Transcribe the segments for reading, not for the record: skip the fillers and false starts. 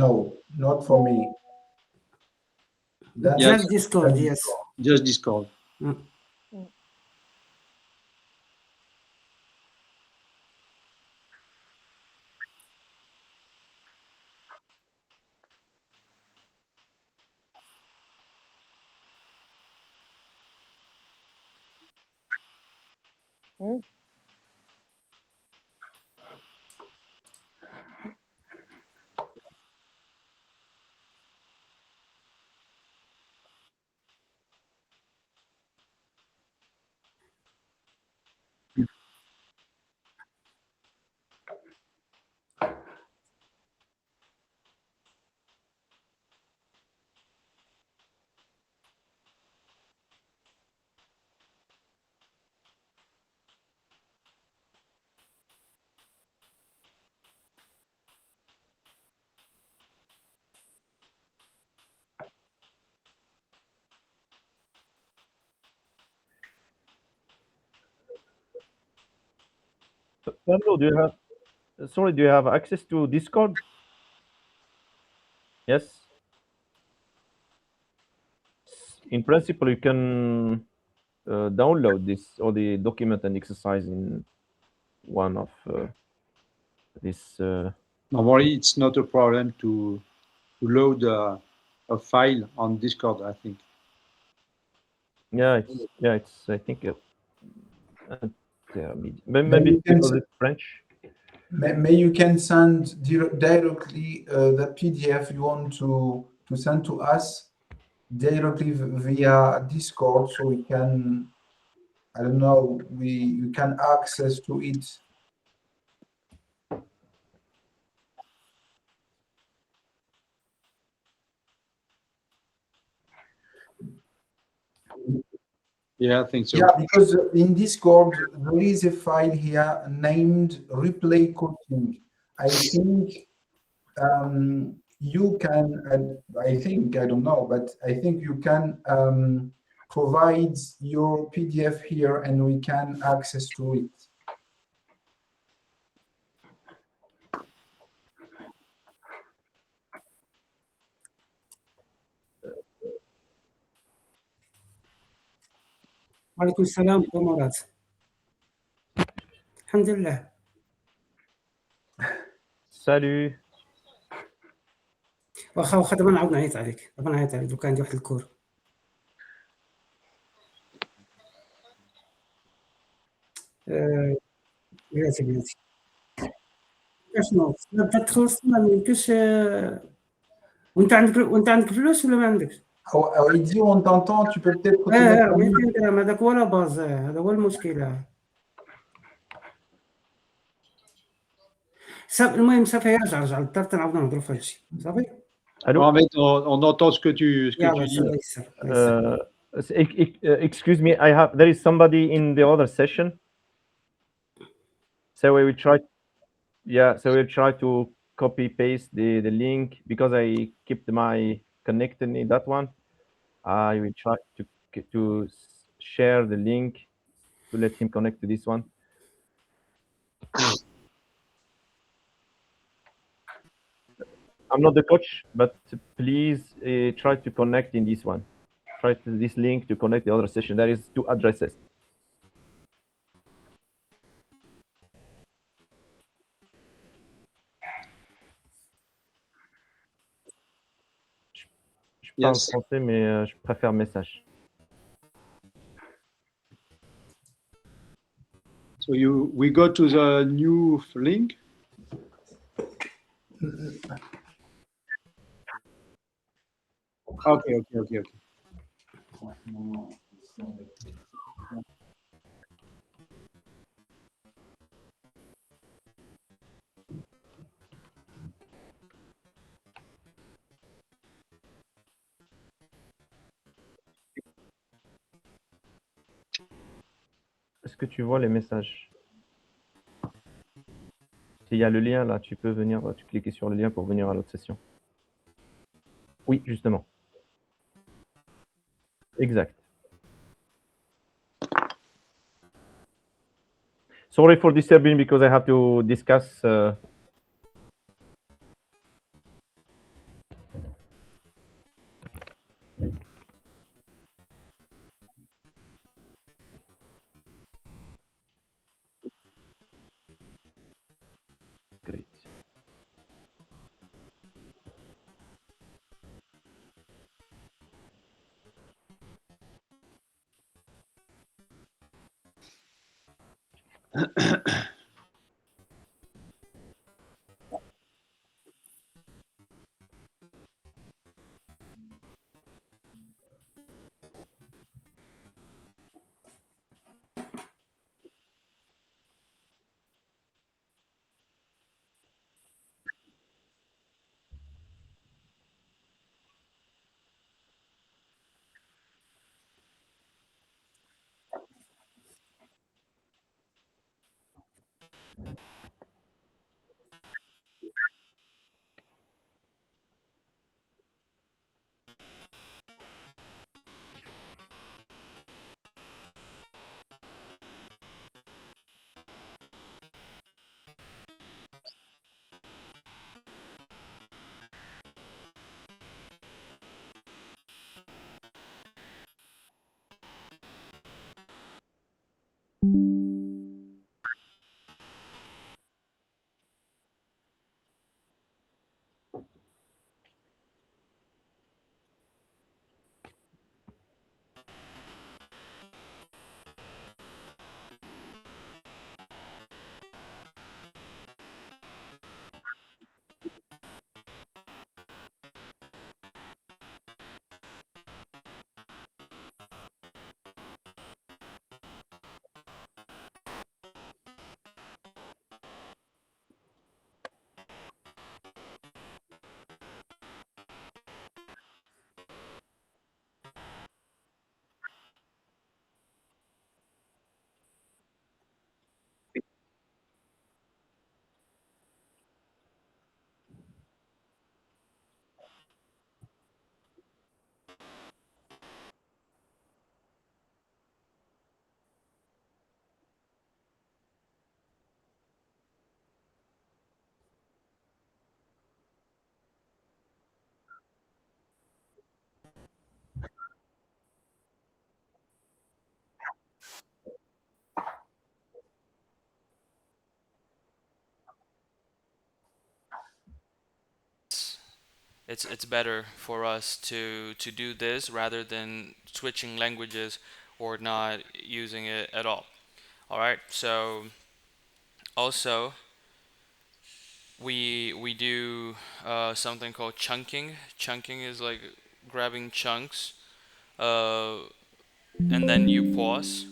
No, not for me. That's Just Discord, yes. Just Discord. Pablo, do you have access to Discord? Yes. In principle, you can download this or the document and exercise in one of this. Normally, it's not a problem to load a file on Discord, I think. Yeah, it's. I think. Maybe because it's French. May you can send directly the PDF you want to send to us directly via Discord, so we can, I don't know, you can access to it. Yeah, I think so. Yeah, because in Discord there is a file here named replay coaching. I think you can, I think, I don't know, but I think you can provide your PDF here and we can access to it. وعليكم السلام مراد. الحمد لله. Salut. واخا دابا نعاود نعيط عليك دوك عندي واحد الكور. بلاتي شنو بدا تدخل ما يمكنش. وانت عندك فلوس ولا ما عندكش؟ Il dit on t'entend, tu peux peut-être هذاك هو لا باز، هذا هو المشكل. المهم صافي رجع للدار تنعاودو نهضروا في هادشي صافي. Mohamed, on entend ce que tu dis. Excuse me, there is somebody in the other session. So we will try. Yeah, so we'll try to copy paste the link because I kept my connected in that one. I will try to share the link to let him connect to this one. I'm not the coach, but please try to connect in this one. Try to this link to connect the other session. There is 2 addresses. Je parle français, mais je préfère message. So we go to the new link. Okay. Est-ce que tu vois les messages? S'il y a le lien là, tu peux venir, tu cliquer sur le lien pour venir à l'autre session. Oui, justement. Exact. Sorry for disturbing because I have to discuss. It's better for us to do this rather than switching languages or not using it at all. All right. So also we do something called chunking. Chunking is like grabbing chunks, uh, and then you pause,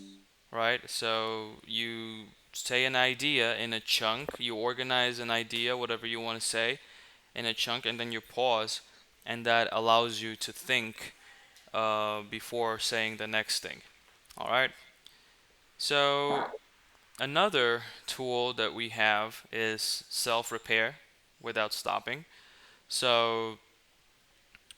right? So you say an idea in a chunk. You organize an idea, whatever you want to say, in a chunk, and then you pause, and that allows you to think before saying the next thing. All right. So another tool that we have is self-repair without stopping. So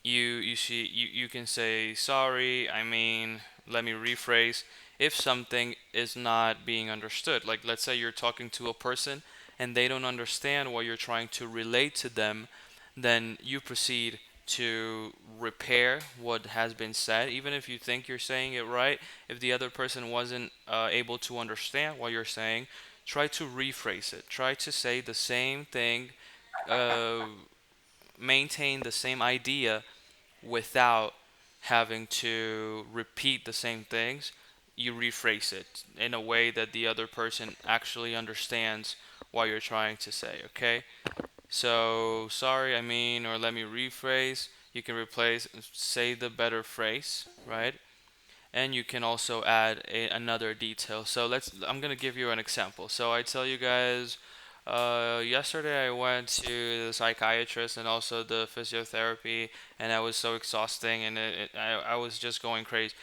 you can say sorry. I mean, let me rephrase. If something is not being understood, like let's say you're talking to a person and they don't understand what you're trying to relate to them, then you proceed to repair what has been said, even if you think you're saying it right. If the other person wasn't able to understand what you're saying, try to rephrase it. Try to say the same thing, uh, maintain the same idea without having to repeat the same things. You rephrase it in a way that the other person actually understands what you're trying to say, okay? So, sorry, I mean, or let me rephrase. You can replace, say the better phrase, right? And you can also add another detail. So I'm gonna give you an example. So I tell you guys, yesterday I went to the psychiatrist and also the physiotherapy, and I was so exhausting, and I was just going crazy.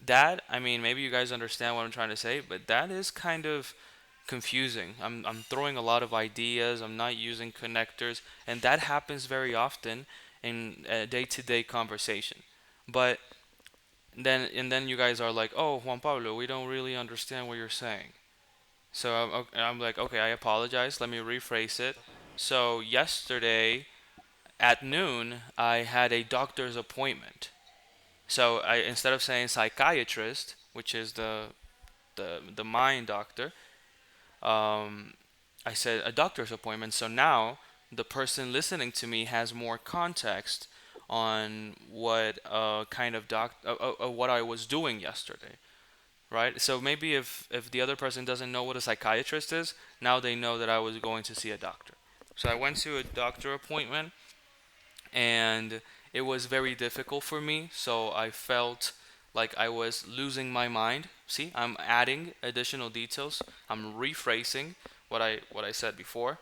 That, I mean, maybe you guys understand what I'm trying to say, but that is kind of confusing. I'm throwing a lot of ideas. I'm not using connectors, and that happens very often in day-to-day conversation. But then you guys are like, "Oh, Juan Pablo, we don't really understand what you're saying." So I'm like, "Okay, I apologize. Let me rephrase it." So yesterday at noon, I had a doctor's appointment. So I, instead of saying psychiatrist, which is the mind doctor, um, I said a doctor's appointment. So now the person listening to me has more context on what kind of what I was doing yesterday. right? So maybe if the other person doesn't know what a psychiatrist is, now they know that I was going to see a doctor. So I went to a doctor appointment, and it was very difficult for me. So I felt like I was losing my mind. See, I'm adding additional details. I'm rephrasing what I said before.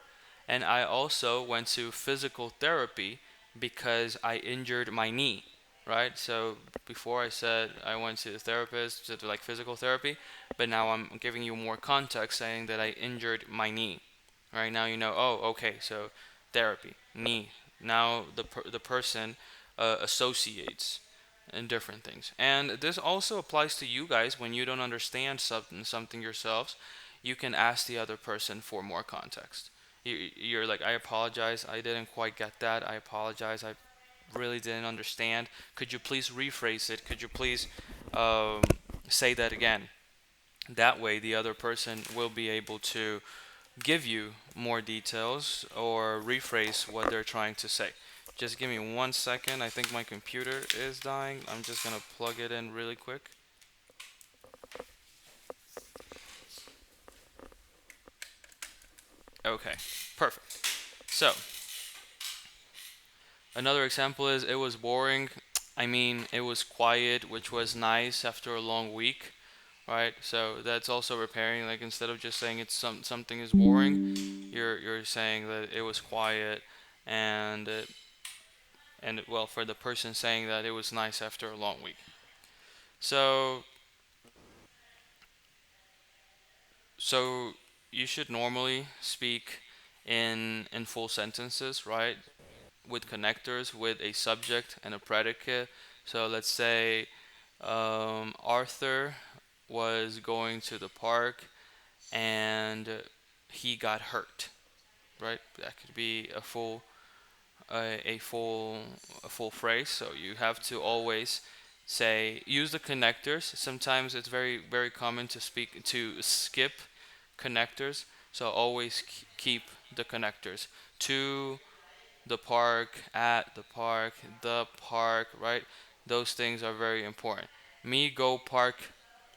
And I also went to physical therapy because I injured my knee, right? So before I said I went to the therapist to do like physical therapy, but now I'm giving you more context saying that I injured my knee. Right now you know, oh, okay, so therapy, knee. Now the person associates in different things. And this also applies to you guys when you don't understand something yourselves. You can ask the other person for more context. You're like, I apologize, I didn't quite get that. I apologize, I really didn't understand. Could you please rephrase it? Could you please um, say that again? That way, the other person will be able to give you more details or rephrase what they're trying to say. Just give me 1 second. I think my computer is dying. I'm just gonna plug it in really quick. Okay, perfect. So, another example is it was boring. I mean, it was quiet, which was nice after a long week, right? So that's also repairing. Like instead of just saying something is boring, you're saying that it was quiet, and well, for the person saying that it was nice after a long week. So so you should normally speak in full sentences, right? With connectors, with a subject and a predicate. So let's say Arthur was going to the park and he got hurt, right? That could be a full a full phrase. So you have to always say use the connectors. Sometimes it's very common to skip connectors. So always keep the connectors. To the park, at the park, right? Those things are very important. Me go park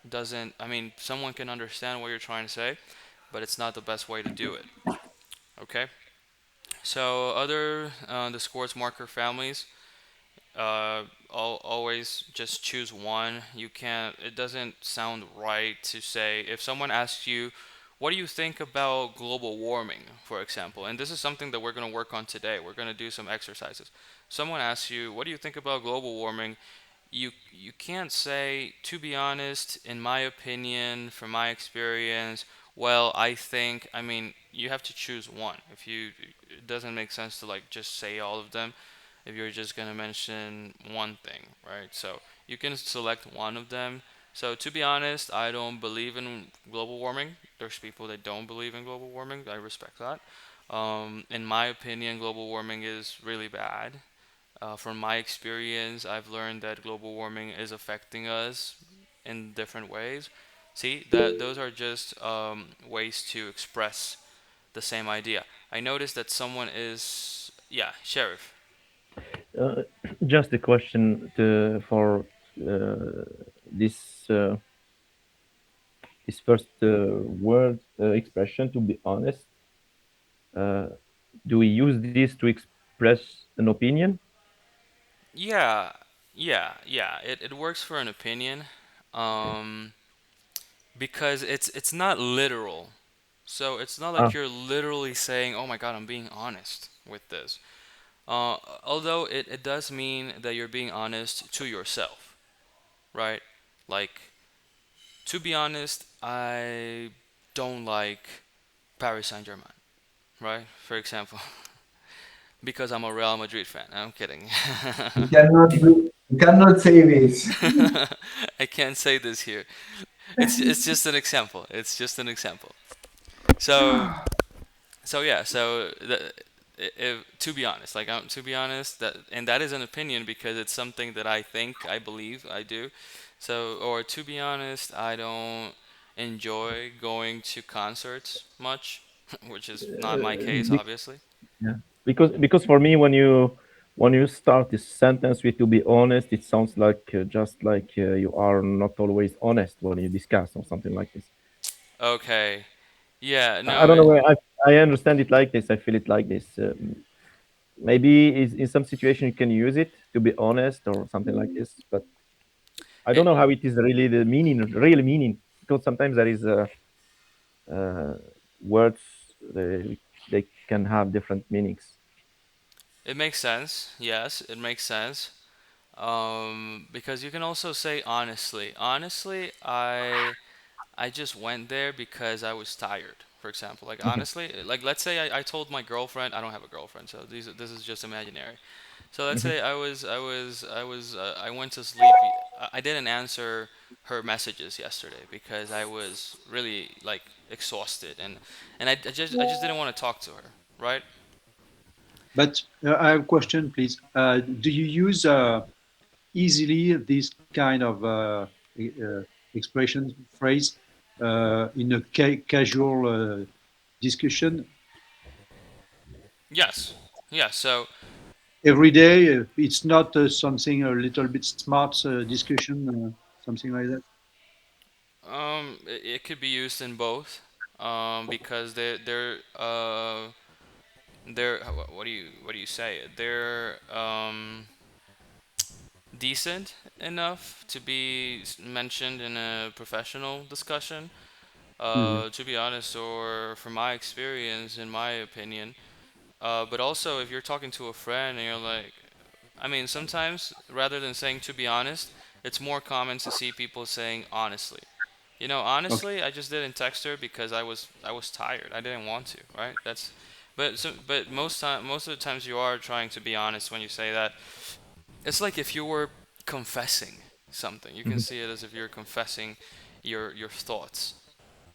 doesn't, I mean, someone can understand what you're trying to say, but it's not the best way to do it. Okay? So other the sports marker families, always just choose one. You can't. It doesn't sound right to say if someone asks you, "What do you think about global warming?" for example, and this is something that we're going to work on today. We're going to do some exercises. Someone asks you, "What do you think about global warming?" You can't say, "To be honest, in my opinion, from my experience, well, I think." I mean, you have to choose one. If you, it doesn't make sense to like just say all of them if you're just gonna mention one thing, right? So you can select one of them. So to be honest, I don't believe in global warming. There's people that don't believe in global warming. I respect that. In my opinion, global warming is really bad. From my experience, I've learned that global warming is affecting us in different ways. See, that those are just ways to express the same idea. I noticed that someone is, yeah, Sheriff. Uh, just a question for this this first word expression. To be honest, uh, do we use this to express an opinion? Yeah, yeah. It works for an opinion, um, because it's not literal. So it's not like Ah, you're literally saying, "Oh my God, I'm being honest with this." Although it does mean that you're being honest to yourself, right? Like, to be honest, I don't like Paris Saint-Germain, right? For example, because I'm a Real Madrid fan. I'm kidding. You cannot say this. I can't say this here. It's just an example. It's just an example. So yeah. If, to be honest, to be honest, that is an opinion because it's something that I think, I believe, I do. So, or to be honest, I don't enjoy going to concerts much, which is not my case, be- obviously. yeah. Because for me, when you when you start this sentence with "to be honest," it sounds like just like you are not always honest when you discuss or something like this. Okay. Yeah, I no, don't know why I understand it like this. I feel it like this. Maybe is in some situation you can use it to be honest or something like this, but I don't it know how it is really the meaning, real meaning, because sometimes there is uh, words they can have different meanings. it makes sense. Yes, it makes sense. Because you can also say honestly. Honestly, I just went there because I was tired. For example, like honestly, like let's say I told my girlfriend, I don't have a girlfriend, so this is just imaginary. So let's Mhm. say I went to sleep. I didn't answer her messages yesterday because I was really like exhausted, and I just didn't want to talk to her, right? But I have a question, please. Do you use easily this kind of expression phrase in a casual discussion Yes, yeah. So every day? It's not something a little bit smart discussion, something like that. it could be used in both, because they're what do you say? They're decent enough to be mentioned in a professional discussion. Mhm. To be honest, or from my experience, in my opinion. But also, if you're talking to a friend and you're like, I mean, sometimes rather than saying to be honest, it's more common to see people saying honestly. You know, Okay. honestly, I just didn't text her because I was tired. I didn't want to, right? But most of the times you are trying to be honest when you say that. It's like if you were confessing something. You can Mhm. see it as if you're confessing your thoughts.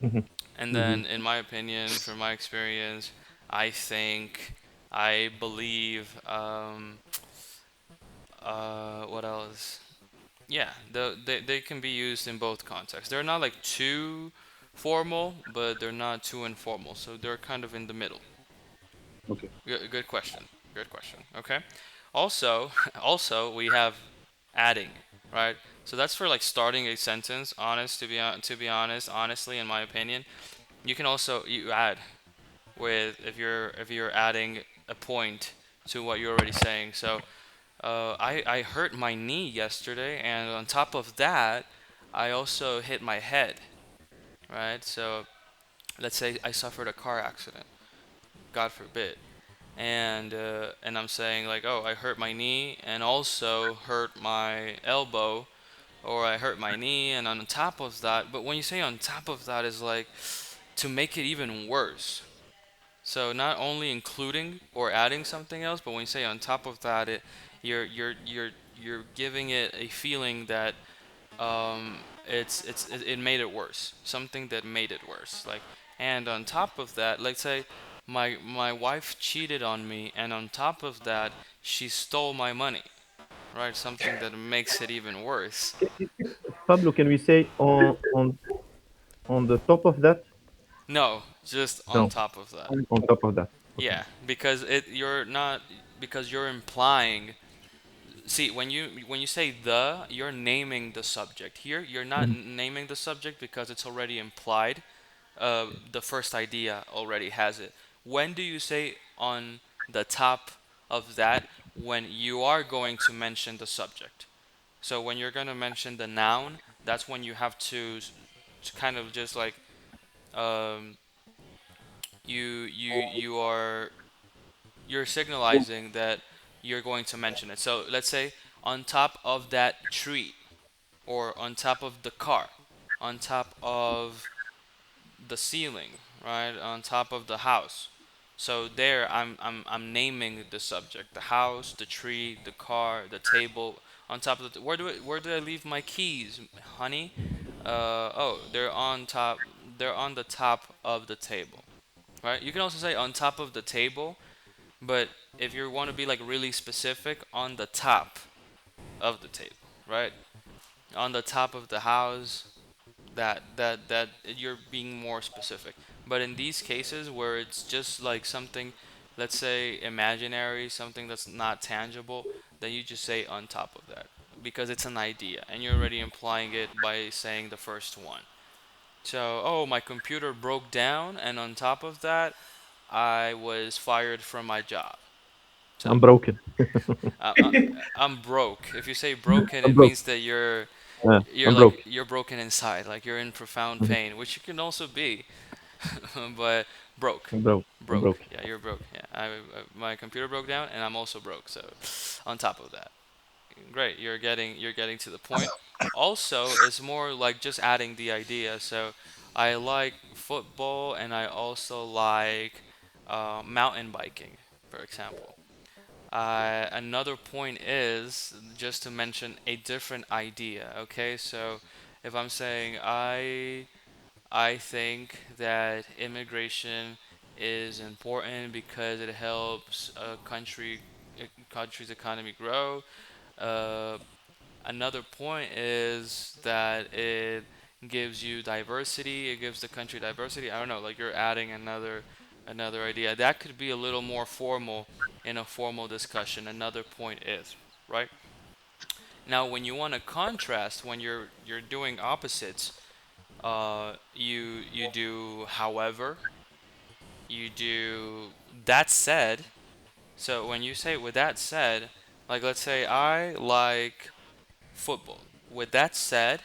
Mhm. And Mhm. then, in my opinion, from my experience, I think, I believe, what else? Yeah, they can be used in both contexts. They're not like too formal, but they're not too informal. So they're kind of in the middle. Okay. Good question. Good question. Okay. Also, also we have adding, right? So that's for like starting a sentence. Honest, to be honest, honestly, in my opinion, you can also you add with if you're adding a point to what you're already saying. So I hurt my knee yesterday, and on top of that, I also hit my head. Right. So let's say I suffered a car accident. God forbid. And I'm saying like, oh, I hurt my knee and also hurt my elbow, or I hurt my knee, and on top of that. But when you say on top of that, is like to make it even worse. So not only including or adding something else, but when you say on top of that, you're giving it a feeling that it made it worse. Something that made it worse. Like, and on top of that, let's say my wife cheated on me, and on top of that, she stole my money. Right? Something that makes it even worse. Pablo, can we say on the top of that? No, just on No, top of that. on top of that. Okay. Yeah, because it you're not because you're implying. See, when you say the, you're naming the subject. Here, you're not Mhm. naming the subject because it's already implied. The first idea already has it. When do you say on the top of that when you are going to mention the subject? So when you're going to mention the noun, that's when you have to kind of just like um, you are you're signalizing that you're going to mention it. So let's say on top of that tree, or on top of the car, on top of the ceiling, right? On top of the house. So there, I'm naming the subject: the house, the tree, the car, the table. On top of the where do I leave my keys, honey? Oh, they're on top. They're on the top of the table, right? You can also say on top of the table, but if you want to be like really specific, on the top of the table, right? On the top of the house, that you're being more specific. But in these cases where it's just like something let's say imaginary, something that's not tangible, then you just say on top of that because it's an idea and you're already implying it by saying the first one. So, oh, my computer broke down, and on top of that, I was fired from my job. I'm So, broken. I, I, I'm broke. If you say broken, I'm it broke. means that you're I'm broke. like you're broken inside, like you're in profound Mhm. pain, which you can also be, but broke, I'm broke. I'm broke. broke. Yeah, you're broke. Yeah, my computer broke down, and I'm also broke. So, on top of that, great. You're getting to the point. Also, it's more like just adding the idea. So, I like football, and I also like mountain biking, for example. Another point is just to mention a different idea. Okay, so if I'm saying I think that immigration is important because it helps a country's economy grow. Uh, Another point is that it gives you diversity. It gives the country diversity. I don't know, like you're adding another idea. That could be a little more formal in a formal discussion. Another point is, right? Now when you want to contrast, when you're doing opposites, you do however, you do that said. So when you say with that said, like let's say I like football. With that said,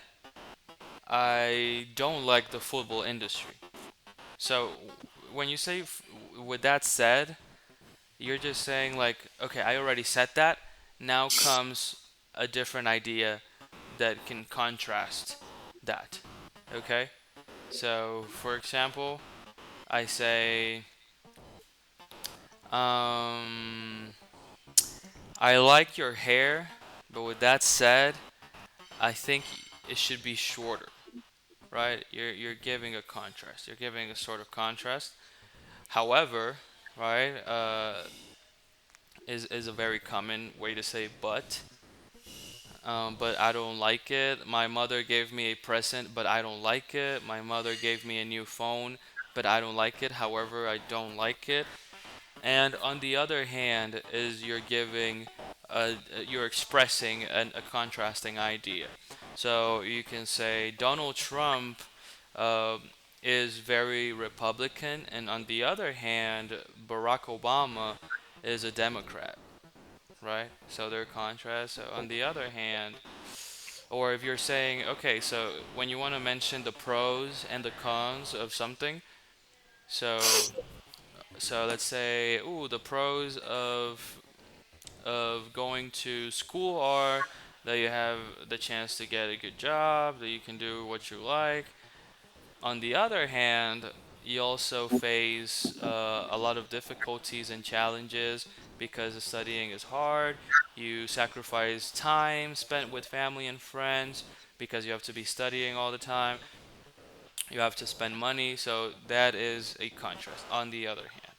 I don't like the football industry. So when you say with that said, you're just saying like, okay, I already said that. Now comes a different idea that can contrast that. Okay? So for example, I say um I like your hair, but with that said, I think it should be shorter, right? You're giving a contrast. You're giving a sort of contrast. However, right, is a very common way to say but I don't like it. My mother gave me a present, but I don't like it. My mother gave me a new phone, but I don't like it. However, I don't like it. And on the other hand, is you're expressing a contrasting idea. So you can say Donald Trump uh, is very Republican, and on the other hand, Barack Obama is a Democrat, right? So they're contrast. So on the other hand, or if you're saying, okay, so when you want to mention the pros and the cons of something, so let's say, ooh, the pros of going to school are that you have the chance to get a good job, that you can do what you like. On the other hand, you also face a lot of difficulties and challenges because the studying is hard. You sacrifice time spent with family and friends because you have to be studying all the time. You have to spend money, so that is a contrast. On the other hand,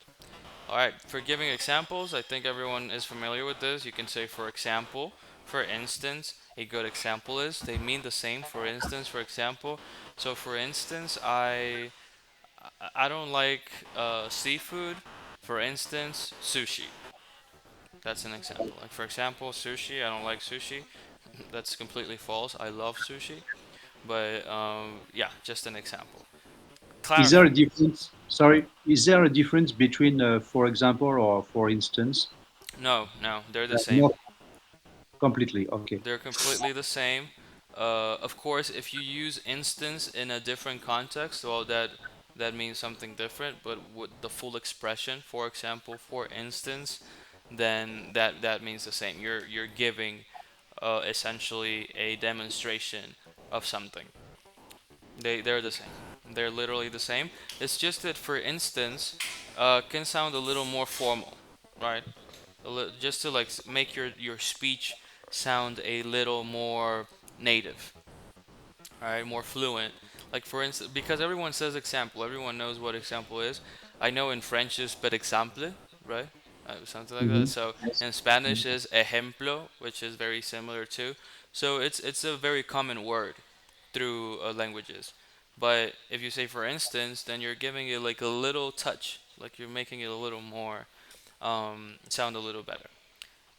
all right, for giving examples, I think everyone is familiar with this. You can say, for example, for instance, a good example is they mean the same. For instance, for example, so for instance, I don't like seafood. For instance, sushi. That's an example. Like for example, sushi. I don't like sushi. That's completely false. I love sushi, but yeah, just an example. Is there Clarify. a difference? Sorry, is there a difference between, for example, or for instance? No, no, they're the same. Not completely. Okay. They're completely the same. Of course, if you use instance in a different context, well, that means something different. But with the full expression, for example, for instance, then that means the same. You're giving essentially a demonstration of something. They're the same. They're literally the same. It's just that for instance, can sound a little more formal, right? Just to like make your speech sound a little more native, right? More fluent. Like for instance, because everyone says example, everyone knows what example is. I know in French is per exemple, right? Something like that. Hmm. So Yes. in Spanish is ejemplo, which is very similar too. So it's a very common word through languages. But if you say for instance, then you're giving it like a little touch, like you're making it a little more sound a little better.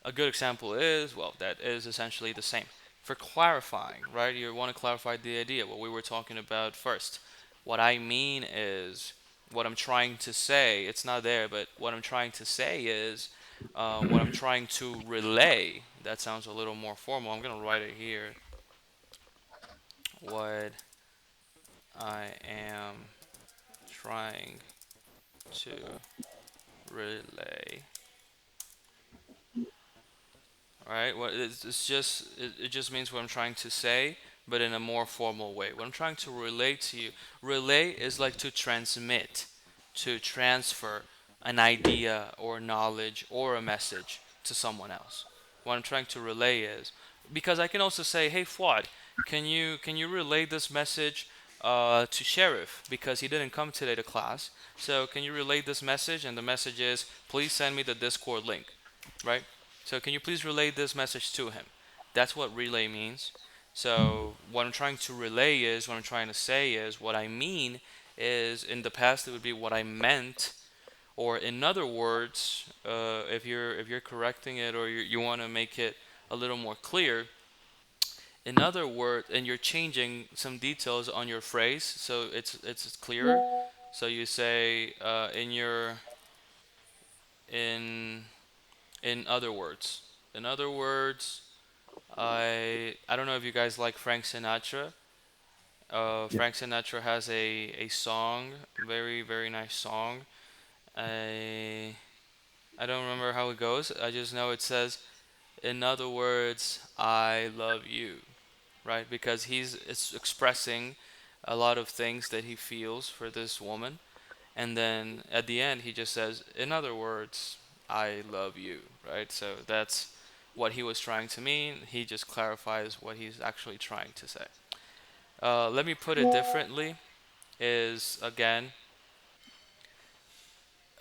A good example is, well, that is essentially the same. For clarifying, right? You want to clarify the idea, what we were talking about first. What I mean is, what I'm trying to say, it's not there, but what I'm trying to say is, what I'm trying to relay. That sounds a little more formal. I'm going to write it here. What I am trying to relay. All right. What it's just it just means what I'm trying to say, but in a more formal way. What I'm trying to relate to you. Relay is like to transmit, to transfer an idea or knowledge or a message to someone else. What I'm trying to relay is because I can also say, "Hey, Fuad, can you relay this message to Sheriff because he didn't come today to class? So can you relay this message? And the message is, please send me the Discord link, right? So can you please relay this message to him? That's what relay means. So what I'm trying to relay is, what I'm trying to say is, what I mean is, in the past it would be what I meant, or in other words, if you're correcting it or you want to make it a little more clear, in other words, and you're changing some details on your phrase, so it's clearer. So you say in in other words. In other words, I don't know if you guys like Frank Sinatra. Yeah. Frank Sinatra has a song, very nice song. I I don't remember how it goes. I just know it says, "In other words, I love you," right? Because he's it's expressing a lot of things that he feels for this woman, and then at the end he just says, "In other words, I love you," right? So that's what he was trying to mean. He just clarifies what he's actually trying to say. Let me put it differently. Is again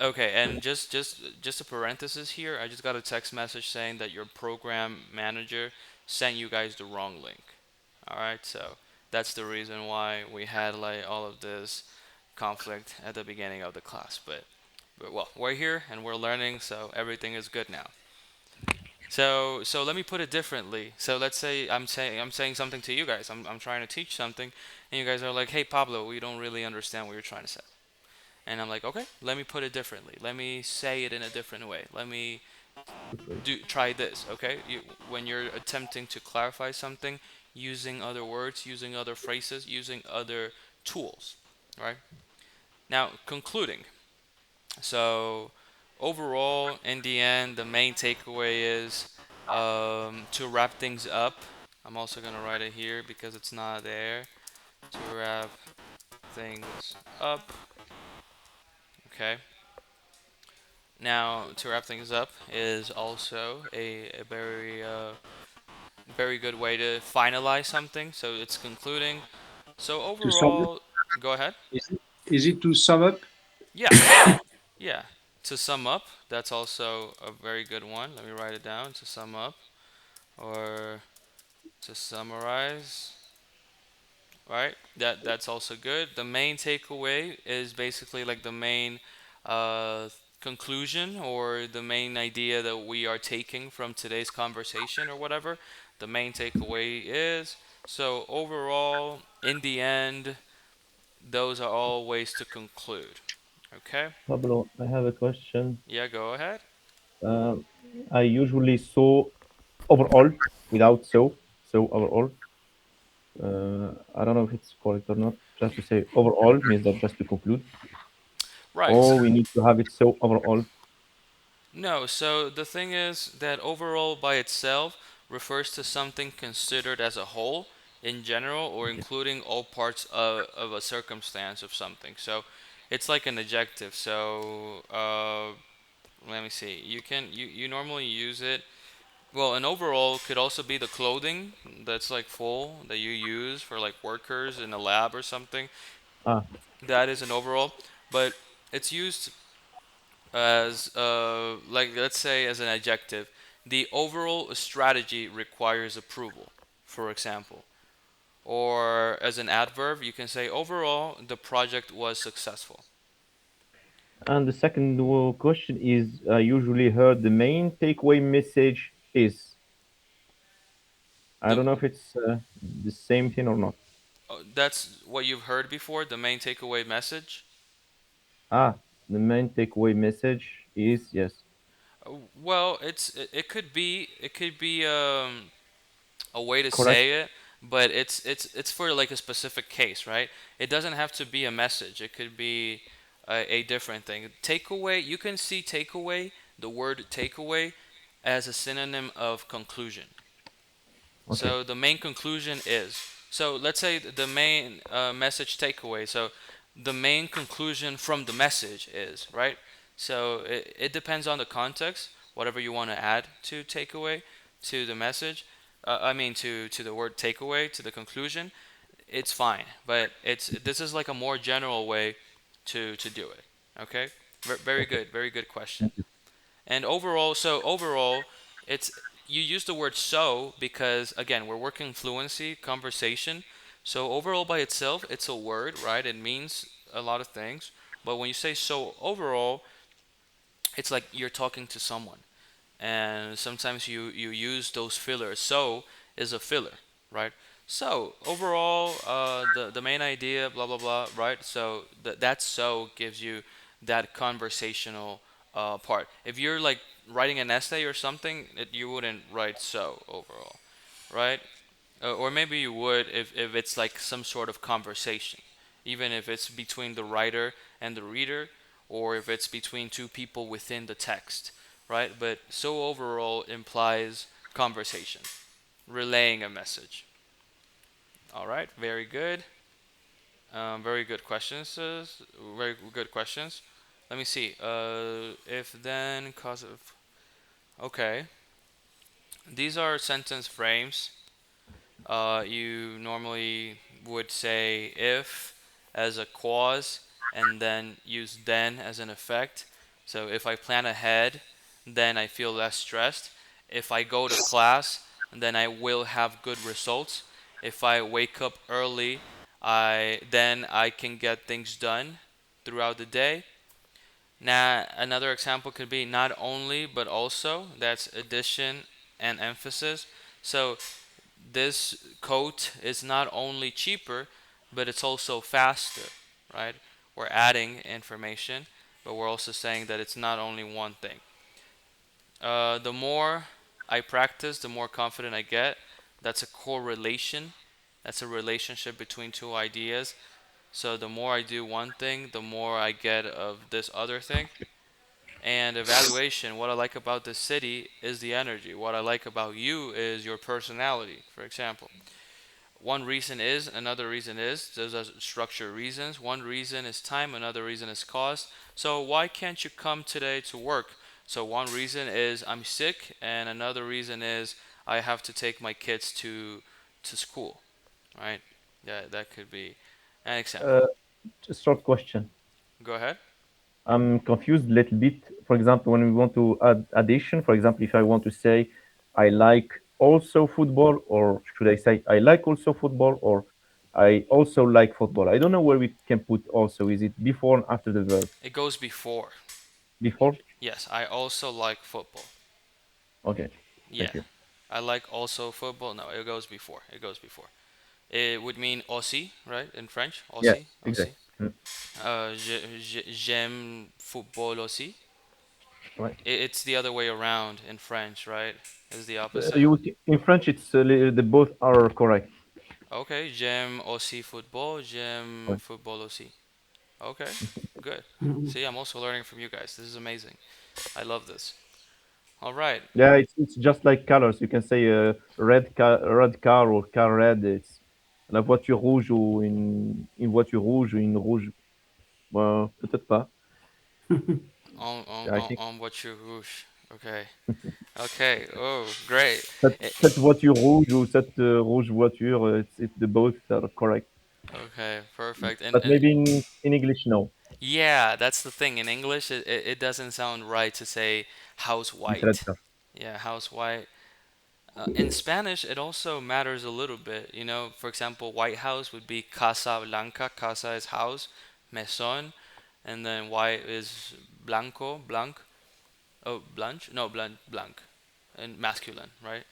okay, and just a parenthesis here. I just got a text message saying that your program manager sent you guys the wrong link. All right, so that's the reason why we had like all of this conflict at the beginning of the class. But well, we're here and we're learning, so everything is good now. So let me put it differently. So let's say I'm saying something to you guys. I'm trying to teach something, and you guys are like, "Hey Pablo, we don't really understand what you're trying to say." And I'm like, "Okay, let me put it differently. Let me say it in a different way. Let me do try this." Okay, when you're attempting to clarify something, using other words, using other phrases, using other tools, right? Now concluding. So overall, in the end, the main takeaway is to wrap things up. I'm also gonna write it here because it's not there. To wrap things up. Okay. Now, to wrap things up is also a very good way to finalize something. So it's concluding. So To sum up, overall, go ahead. is it to sum up? Yeah, yeah. To sum up, that's also a very good one. Let me write it down. To sum up or to summarize, right? That's also good. The main takeaway is basically like the main uh, conclusion or the main idea that we are taking from today's conversation or whatever. The main takeaway is so overall, in the end, those are all ways to conclude. Okay? Pablo, I have a question. Yeah, go ahead. Um, I usually saw overall without so overall. I don't know if it's correct or not. Just to say overall means that just to conclude, Right. or we need to have it so overall. No, so the thing is that overall by itself refers to something considered as a whole in general or Okay. including all parts of a circumstance of something. So it's like an adjective. So let me see. You normally use it. Well, an overall could also be the clothing that's like full that you use for like workers in a lab or something. Ah, That is an overall, but it's used as like let's say as an adjective, the overall strategy requires approval, for example. Or as an adverb, you can say overall the project was successful. And the second question is, I usually heard the main takeaway message is. I The don't know if it's the same thing or not. That's what you've heard before, the main takeaway message. Ah, the main takeaway message is yes, Well, it could be a way to correct. say it, but it's for like a specific case, right? It doesn't have to be a message. It could be a different thing. Takeaway, you can see takeaway, the word takeaway, as a synonym of conclusion. Okay, So the main conclusion is, so let's say the main message takeaway. So the main conclusion from the message is, right? So it depends on the context, whatever you want to add to takeaway, to the message. I mean to the word takeaway, to the conclusion, it's fine. But this is like a more general way to do it. Okay? okay. Very good question. Thank you. And overall, so overall, it's you use the word so because again, we're working fluency, conversation. So overall by itself, it's a word, right? It means a lot of things. But when you say so overall, it's like you're talking to someone. And sometimes you use those fillers. So is a filler, right? So overall, the main idea, blah blah blah, right? So that so gives you that conversational part. If you're like writing an essay or something, you wouldn't write so overall, right? Or maybe you would if it's like some sort of conversation, even if it's between the writer and the reader, or if it's between two people within the text, right? But so overall implies conversation, relaying a message. All right, very good. Very good questions. Very good questions. Let me see. If then cause of. Okay, these are sentence frames. You normally would say if as a cause and then use then as an effect. So if I plan ahead, then I feel less stressed. If I go to class, then I will have good results. If I wake up early, I can get things done throughout the day. Now, another example could be not only but also. That's addition and emphasis. So this coat is not only cheaper, but it's also faster, right? We're adding information, but we're also saying that it's not only one thing. The more I practice, the more confident I get. That's a correlation. That's a relationship between two ideas. So the more I do one thing, the more I get of this other thing. And evaluation, what I like about this city is the energy. What I like about you is your personality, for example. One reason is, another reason is, those are structured reasons. One reason is time, another reason is cost. So why can't you come today to work? So one reason is I'm sick, and another reason is I have to take my kids to school, right? Yeah, that could be an example. Uh, just short question. Go ahead. I'm confused a little bit. For example, when we want to add addition, for example, if I want to say I like also football, or should I say I like also football, or I also like football? I don't know where we can put also. Is it before and after the verb? It goes before. Before? Yes, I also like football. Okay, Yeah, thank you. I like also football. No, it goes before. It goes before. It would mean aussi, right? In French, Yeah, aussi, aussi. exactly. Mm, J'aime football aussi. right. It's the other way around in French, right? It's the opposite. In French, the both are correct. Okay, j'aime aussi football. J'aime Right. football aussi. Okay, good. See, I'm also learning from you guys. This is amazing. I love this. All right. Yeah, it's just like colors. You can say red car or car red. It's la voiture rouge ou une voiture rouge ou une rouge. Peut-être pas. I think On what you whoosh. Okay. Okay. Oh, great. Eh, cette voiture rouge ou cette rouge voiture. The both are correct. Okay, perfect. But maybe in English, no. Yeah, that's the thing. In English, it doesn't sound right to say house It's red white. car. Yeah, house white. In Spanish, it also matters a little bit. You know, for example, White House would be Casa Blanca. Casa is house. Maison. and then Y is blanco, blanc. Oh, blanche? No, blanc, and masculine, right?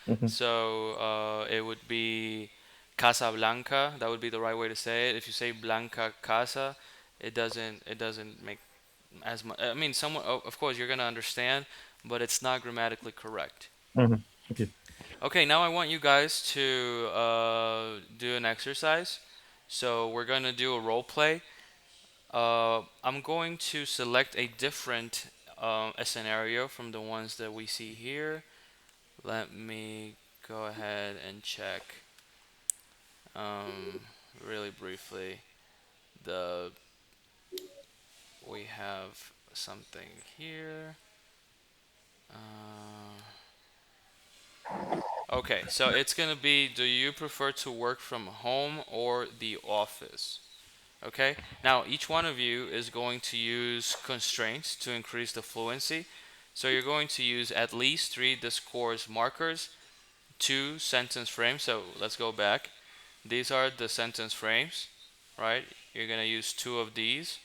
Mhm. So it would be Casa Blanca. That would be the right way to say it. If you say Blanca Casa, it doesn't make as much. I mean, someone of course you're gonna understand, but it's not grammatically correct. Mhm. Okay. Okay, now I want you guys to do an exercise. So we're gonna do a role play. I'm going to select a different a scenario from the ones that we see here. Let me go ahead and check um, really briefly. The We have something here. Okay, so it's gonna be: do you prefer to work from home or the office? Okay, now each one of you is going to use constraints to increase the fluency. So you're going to use at least 3 discourse markers, 2 sentence frames. So let's go back. These are the sentence frames, right? You're going to use 2 of these,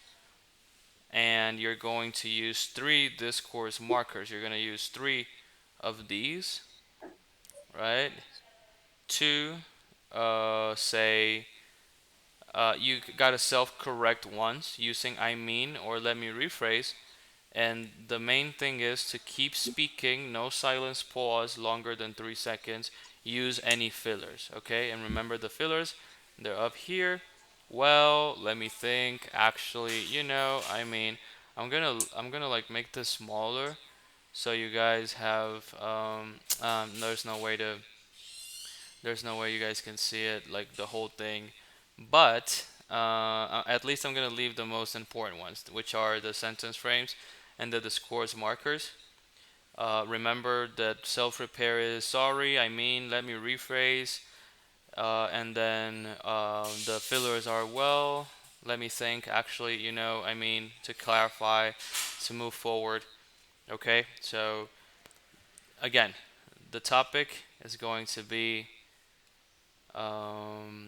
and you're going to use 3 discourse markers. You're going to use 3 of these, right? 2, say, you gotta self-correct once using I mean or let me rephrase. And the main thing is to keep speaking, no silence pause longer than 3 seconds. Use any fillers, okay? And remember the fillers, they're up here. Well, let me think. Actually, I mean, I'm gonna like make this smaller so you guys have there's no way you guys can see it like the whole thing, but at least I'm gonna leave the most important ones, which are the sentence frames and the discourse markers. Remember that self-repair is sorry, I mean, let me rephrase, and then the fillers are well, let me think, actually, I mean, to clarify, to move forward. Okay, so again, the topic is going to be: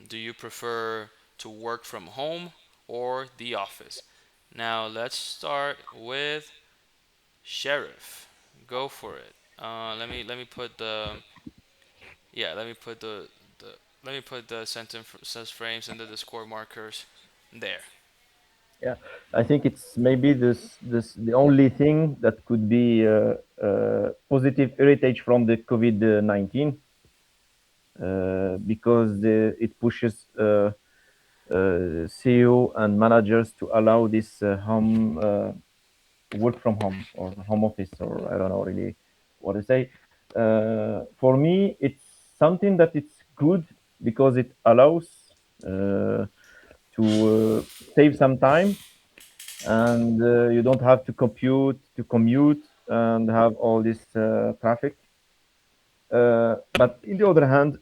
do you prefer to work from home or the office? Now let's start with Sheriff. Go for it. Let me put the yeah. The let me put the sentence frames and the Discord markers there. Yeah, I think it's maybe this the only thing that could be positive heritage from the COVID-19 because it pushes CEO and managers to allow this home work from home or home office, or I don't know really what to say. For me, it's something that it's good because it allows to save some time, and you don't have to commute and have all this traffic. But in the other hand,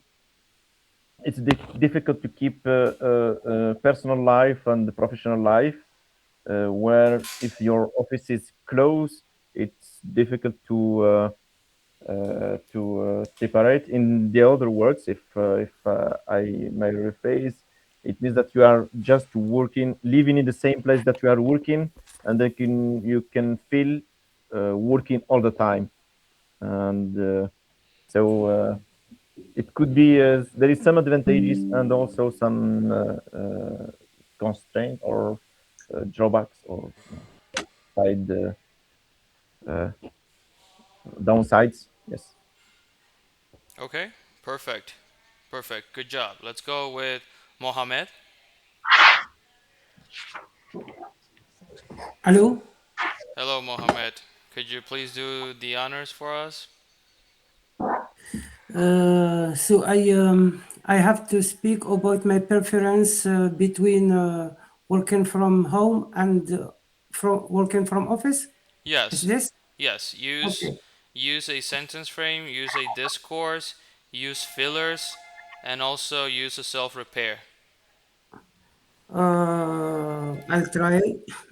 it's difficult to keep personal life and the professional life. Where if your office is closed, it's difficult to separate. In the other words, if I may rephrase, it means that you are just working, living in the same place that you are working, and then you can feel working all the time. And so it could be there is some advantages and also some constraint or drawbacks or side uh, downsides. Yes. Okay, perfect, perfect. Good job. Let's go with Mohammed. Hello. Hello, Mohammed. Could you please do the honors for us? So I have to speak about my preference between working from home and from working from office. Is Yes, this yes. Use okay? use a sentence frame, use a discourse, use fillers, and also use a self repair. I'll try.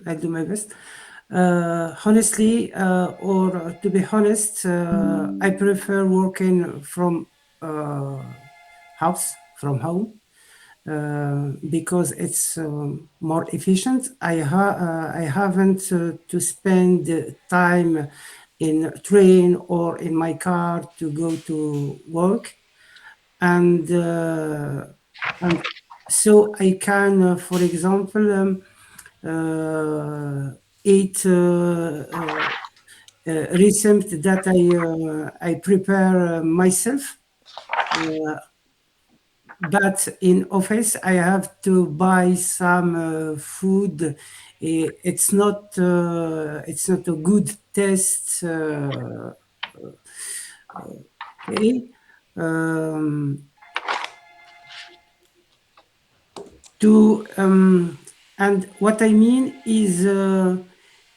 I'll do my best. Honestly, or to be honest, I prefer working from house, from home. because it's more efficient. I haven't to spend time in train or in my car to go to work, and so I can, for example, eat recipe that I prepare myself. Uh, but in office, I have to buy some food. It's not a good taste. Okay. Um, to and what I mean is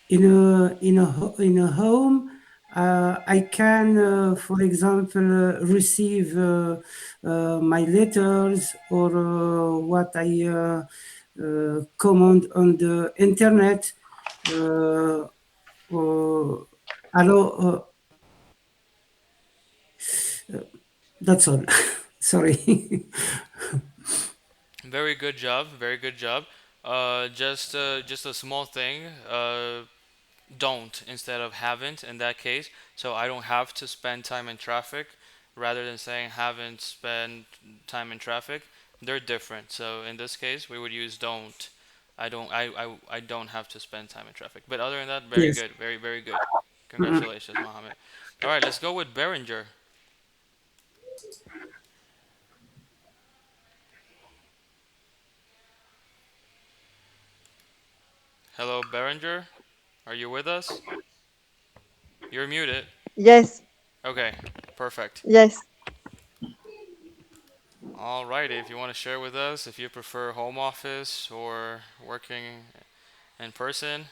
in a home I can for example receive my letters or what I command on the internet. Uh, or, alors, that's all. Sorry. Very good job. Very good job. Just a small thing. Don't instead of haven't in that case. So I don't have to spend time in traffic, rather than saying haven't spent time in traffic. They're different. So in this case, we would use don't. I don't have to spend time in traffic. But other than that, very Yes. good. Very, very good. Congratulations, Mohammed. All right, let's go with Berenger. Hello, Berenger. Are you with us? You're muted. Yes, Okay, perfect. yes. Alrighty, if you want to share with us if you prefer home office or working in person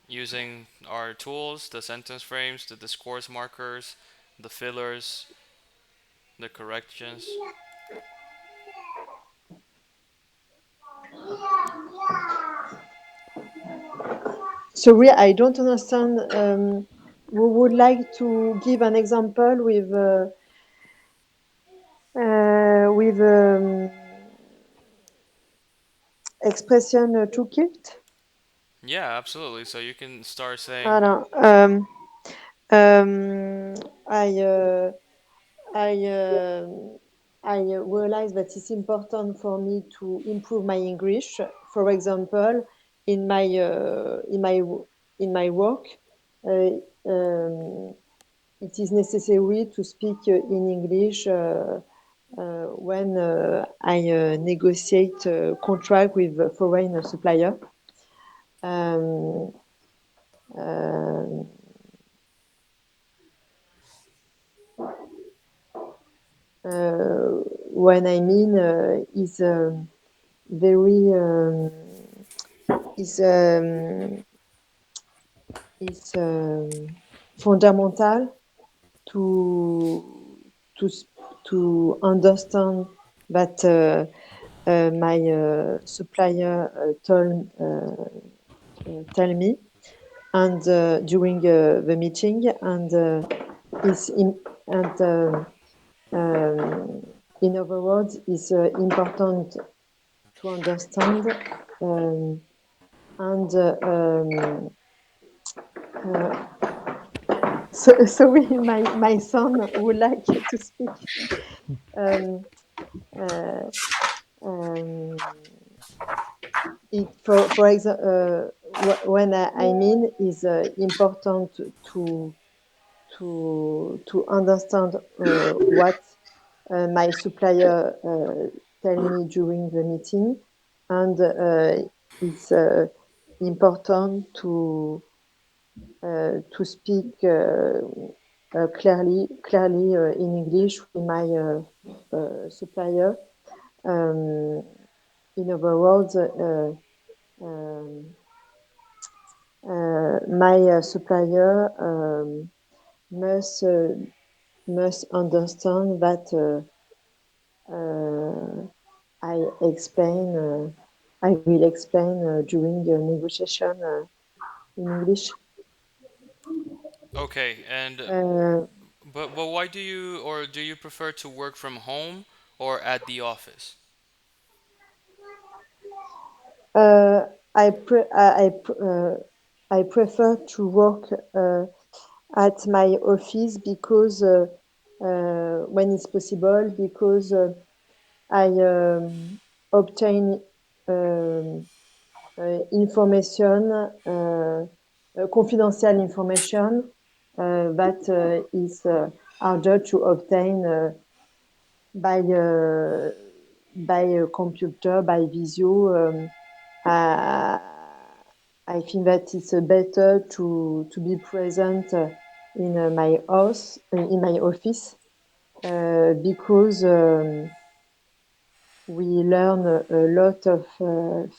using our tools, the sentence frames, the discourse markers, the fillers, the corrections. Sorry, I don't understand. We would like to give an example with expression toolkit. Yeah, absolutely. So you can start saying, Alors, um, I uh, I uh, I realize that it's important for me to improve my English. For example, in my uh, in my in my work, uh, um, it is necessary to speak in English when I negotiate contract with a foreign supplier. Um, um, when I mean is very is is fundamental to to to understand that my supplier tell me and during the meeting and is in and in other words is important to understand and uh, sorry, my son would like to speak. Um, uh, um, for example, when I mean is important to understand what my supplier tell me during the meeting, and it's important to speak clearly in English with my supplier. Um, in other words, my supplier must must understand that I explain. I will explain during the negotiation in English. okay, and Uh, but why do you or do you prefer to work from home or at the office? I prefer to work at my office because when it's possible, because I obtain information, confidential information that is harder to obtain by a computer, by visio. I think that it's better to be present in my house, in my office, because we learn a lot of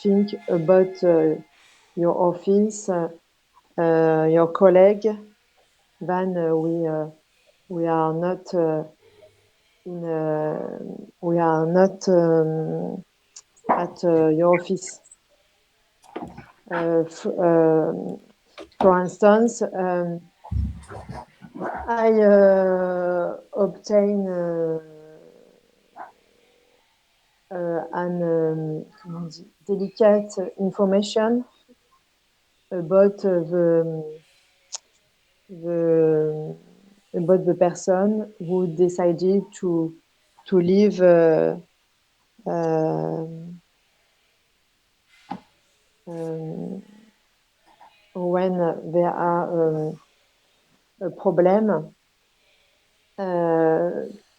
things about your office, your colleague, than we are not we are not at your office. For instance, I obtain an comment on dit, delicate information about about the person who decided to leave when there are a problem.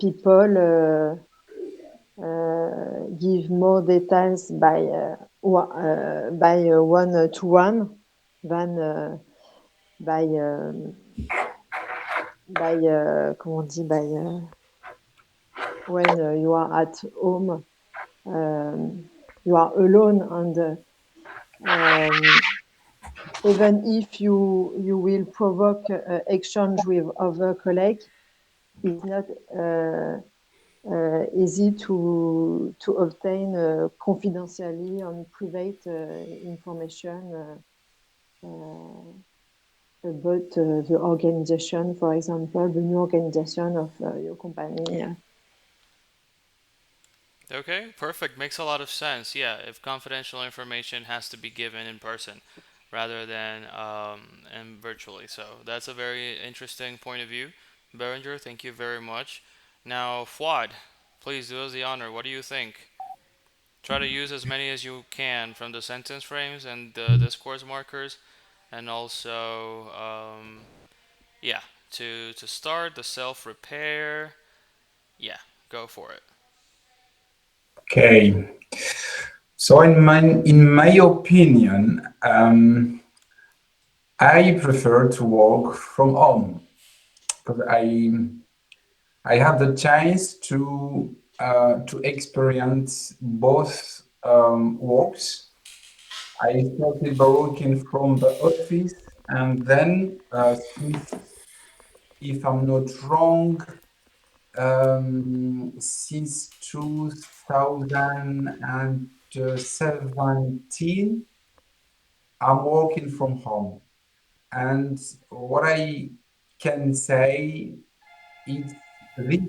People give more details by one to one than comment on dit, when you are at home, you are alone, and even if you will provoke exchange with other colleagues, it's not easy to obtain confidentially and private information about the organization, for example, the new organization of your company. Okay, perfect. Makes a lot of sense. Yeah, if confidential information has to be given in person rather than and virtually. So that's a very interesting point of view. Berenger, thank you very much. Now, Fuad, please do us the honor. What do you think? Try to use as many as you can from the sentence frames and the discourse markers, and also, yeah, to start the self repair. Yeah, go for it. Okay. So in my opinion, I prefer to work from home because I have the chance to experience both works. I started by working from the office, and then since, if I'm not wrong, since 2017, I'm working from home. And what I can say is this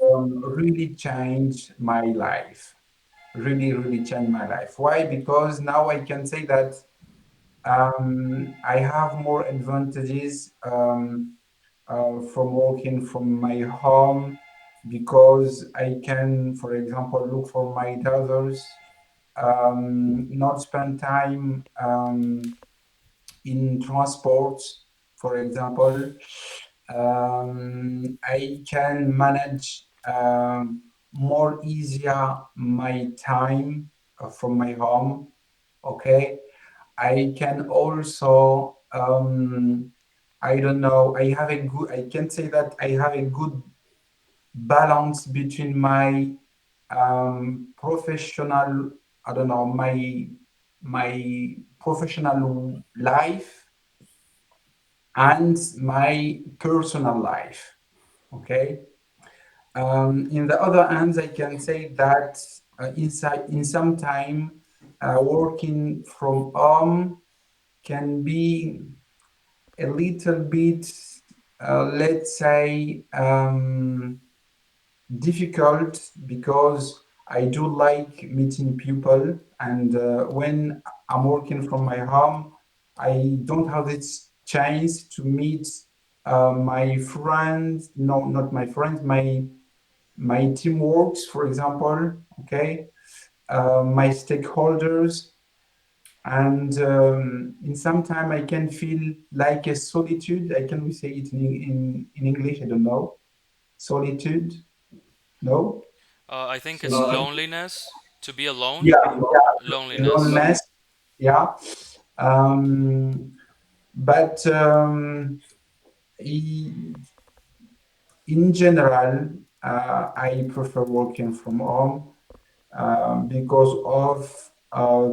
really changed my life. Really, really changed my life. Why? Because now I can say that I have more advantages from working from my home because I can, for example, look for my daughters, not spend time in transport, for example. I can manage more easier my time from my home. Okay, I can also, I don't know, I can say that I have a good balance between my professional, I don't know, my professional life and my personal life. Okay. In the other hand, I can say that in some time, working from home can be a little bit, let's say, difficult because I do like meeting people, and when I'm working from my home, I don't have this chance to meet my friends. No, not my friends. My teamworks, for example. Okay, my stakeholders, and in some time I can feel like a solitude. I can we say it in English? I don't know. Solitude. No. I think So it's loneliness. To be alone. yeah, yeah, Loneliness. loneliness. Yeah. Um, but in general, I prefer working from home because of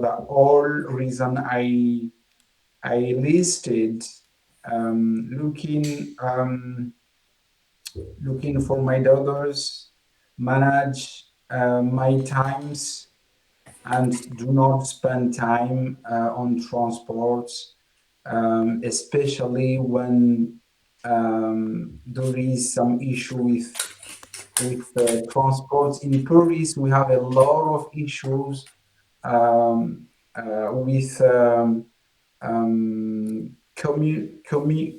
the all reason I listed. Looking for my daughters, manage my times, and do not spend time on transports, especially when there is some issue with transports. In Paris, we have a lot of issues with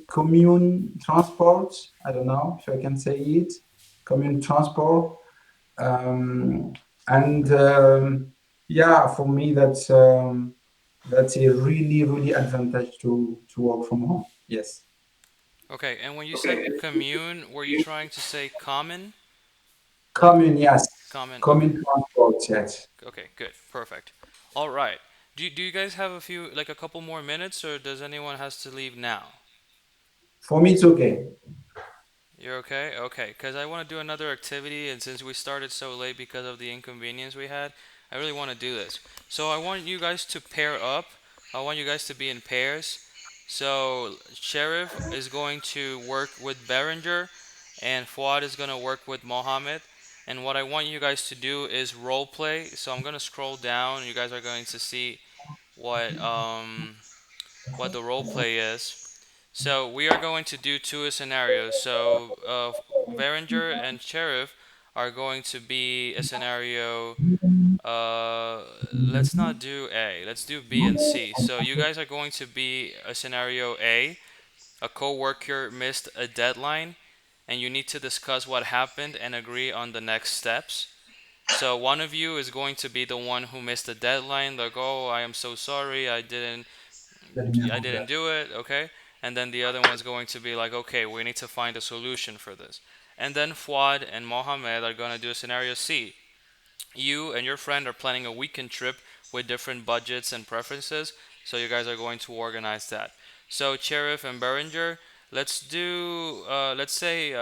commune transports. I don't know if I can say it. Commune transport. Um, and yeah, for me, that's a really advantage to work from home. Yes. Okay, and when you said commune, were you trying to say common? Like Commune, yes. common? Okay. Commune transport, yes. Okay, good. Perfect. All right. Do you guys have a few, like a couple more minutes, or does anyone has to leave now? For me, it's okay. You're okay? Okay, because I want to do another activity, and since we started so late because of the inconvenience we had, I really want to do this. So I want you guys to pair up. I want you guys to be in pairs. So Sheriff is going to work with Berenger, and Fuad is going to work with Mohammed. And what I want you guys to do is role play. So I'm going to scroll down, and you guys are going to see what what the role play is. So we are going to do two scenarios. So Berenger and Sheriff are going to be a scenario. Uh, let's not do A. Let's do B and C. So you guys are going to be a scenario A. A coworker missed a deadline, and you need to discuss what happened and agree on the next steps. So one of you is going to be the one who missed the deadline. Like, oh, I am so sorry, I didn't do it, okay? And then the other one's going to be like, okay, we need to find a solution for this. And then Fuad and Mohammed are going to do scenario C. You and your friend are planning a weekend trip with different budgets and preferences, so you guys are going to organize that. So Cherif and Berenger, let's say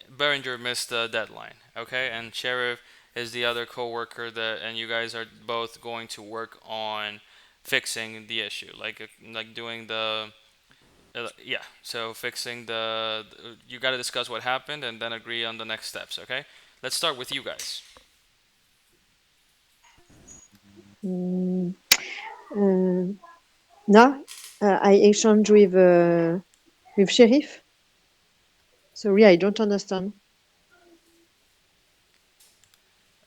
Berenger missed the deadline, okay? And Sheriff is the other coworker that, and you guys are both going to work on fixing the issue, like doing the yeah. So fixing you got to discuss what happened and then agree on the next steps, okay? Let's start with you guys. Mm, now I exchange with Sheriff. Sorry, I don't understand.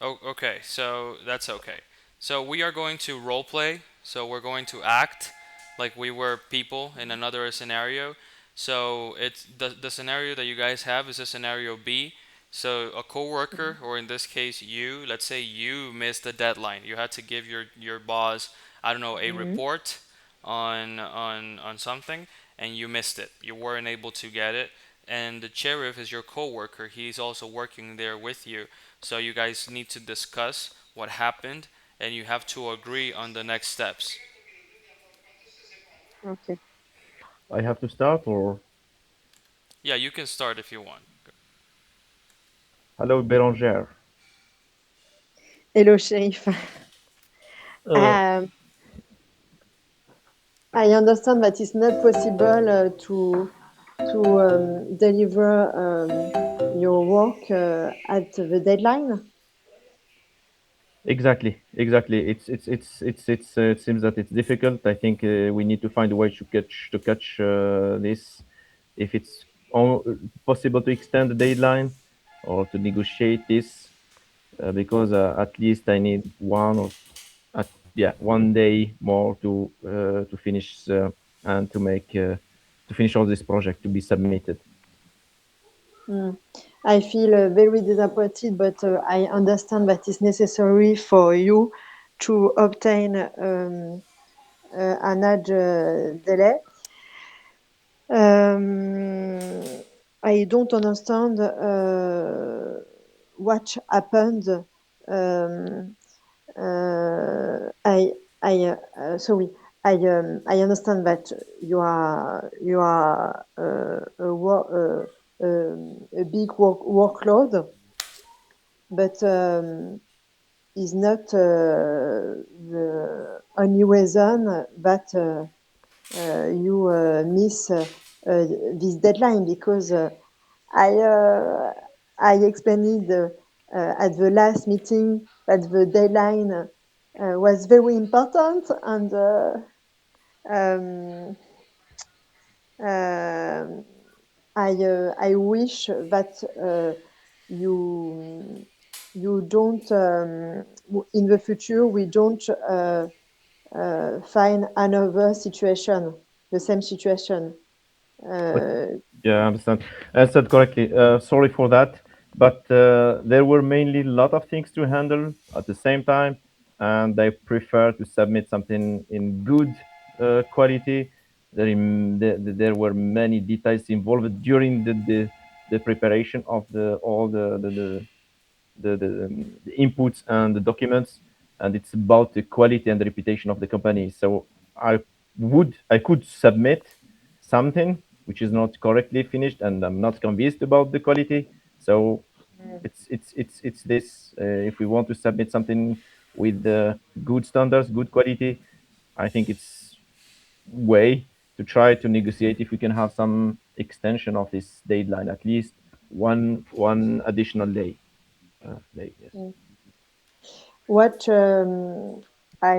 Oh, okay. So that's okay. So we are going to role play. So we're going to act like we were people in another scenario. So it's the scenario that you guys have is a scenario B. So a coworker, or in this case you, let's say you missed the deadline. You had to give your boss, I don't know, a Mhm. report on something, and you missed it. You weren't able to get it. And the sheriff is your coworker. He's also working there with you. So you guys need to discuss what happened, and you have to agree on the next steps. Okay. I have to start, or Yeah, you can start if you want. hello, Beranger. Hello, Sheriff. Uh, Um, I understand that it's not possible to deliver your work at the deadline. exactly. It seems that it's difficult. I think we need to find a way to catch this. If it's possible to extend the deadline, or to negotiate this because at least I need one day more to finish and to finish all this project to be submitted. I feel very disappointed, but I understand that it's necessary for you to obtain an age delay. I don't understand what happened. Sorry. I understand that you are a big workload, but is not the only reason that you miss this deadline, because I explained at the last meeting that the deadline was very important, and um, I wish that you don't in the future we don't find another situation, the same situation. Yeah, I understand. I said correctly. Sorry for that, but there were mainly a lot of things to handle at the same time, and I prefer to submit something in good quality. There were many details involved during the preparation of all the inputs and the documents, and it's about the quality and the reputation of the company. So I could submit something which is not correctly finished, and I'm not convinced about the quality. So it's this. If we want to submit something with good standards, good quality, I think it's way to try to negotiate if we can have some extension of this deadline, at least one additional day. Yes. What I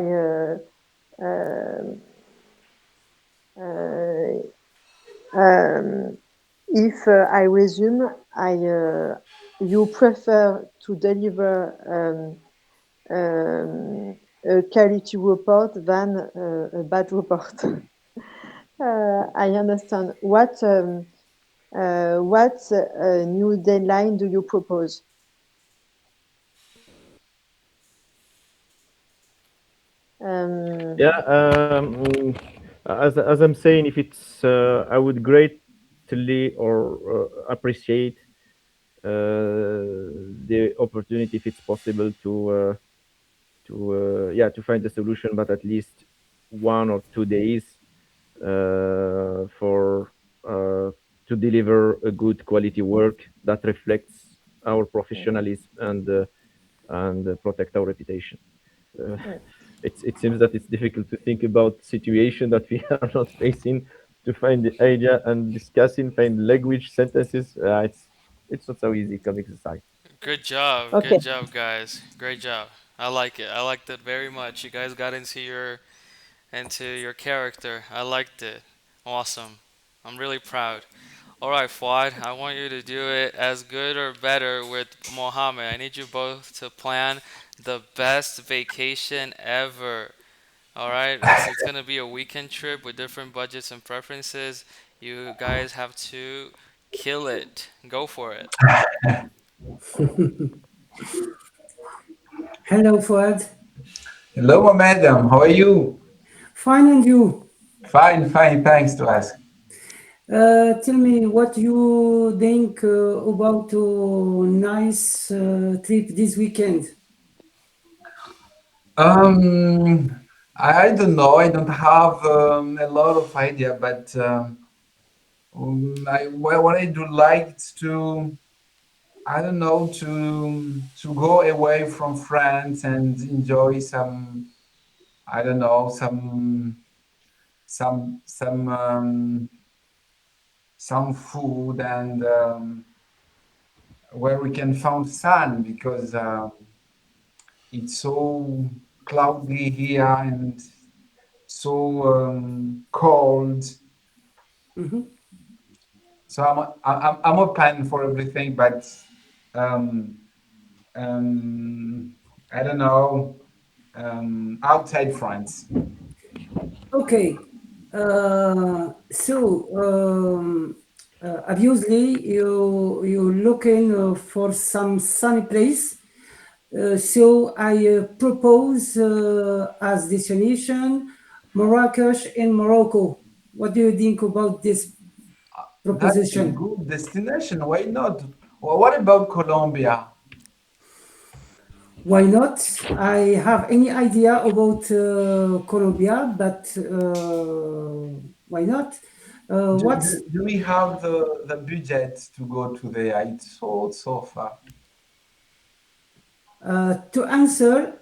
um, if I resume, you prefer to deliver a quality report than a bad report. I understand. What new deadline do you propose? Yeah, as I'm saying, if it's, I would greatly or appreciate the opportunity, if it's possible, to find a solution, but at least 1 or 2 days for to deliver a good quality work that reflects our professionalism and protect our reputation. Uh, it seems that it's difficult to think about situation that we are not facing to find the idea and discussing, find language sentences. It's not so easy coming exercise. Okay. Good job, guys. Great job. I like it. I liked it very much. You guys got into your character. I liked it. Awesome. I'm really proud. All right, Fuad, I want you to do it as good or better with Mohammed. I need you both to plan the best vacation ever. All right, it's gonna be a weekend trip with different budgets and preferences. You guys have to kill it. Go for it. Hello, Fuad. Hello, madam. How are you? Fine, and you? Fine, fine. Thanks to ask. Tell me what you think about a nice trip this weekend. I don't know. I don't have a lot of idea, but what I do like to, I don't know, to go away from France and enjoy some, I don't know, some some food and where we can find sun because it's so cloudy here and so cold. Mhm. So I'm open for everything, but um, I don't know, outside France. Okay. Obviously, you're looking for some sunny place. So I propose as destination Marrakesh in Morocco. What do you think about this That's a proposition? good destination. Why not? Well, what about Colombia? Why not? I have any idea about Colombia, but why not? What's Do we have the budget to go to there? It's so far. To answer?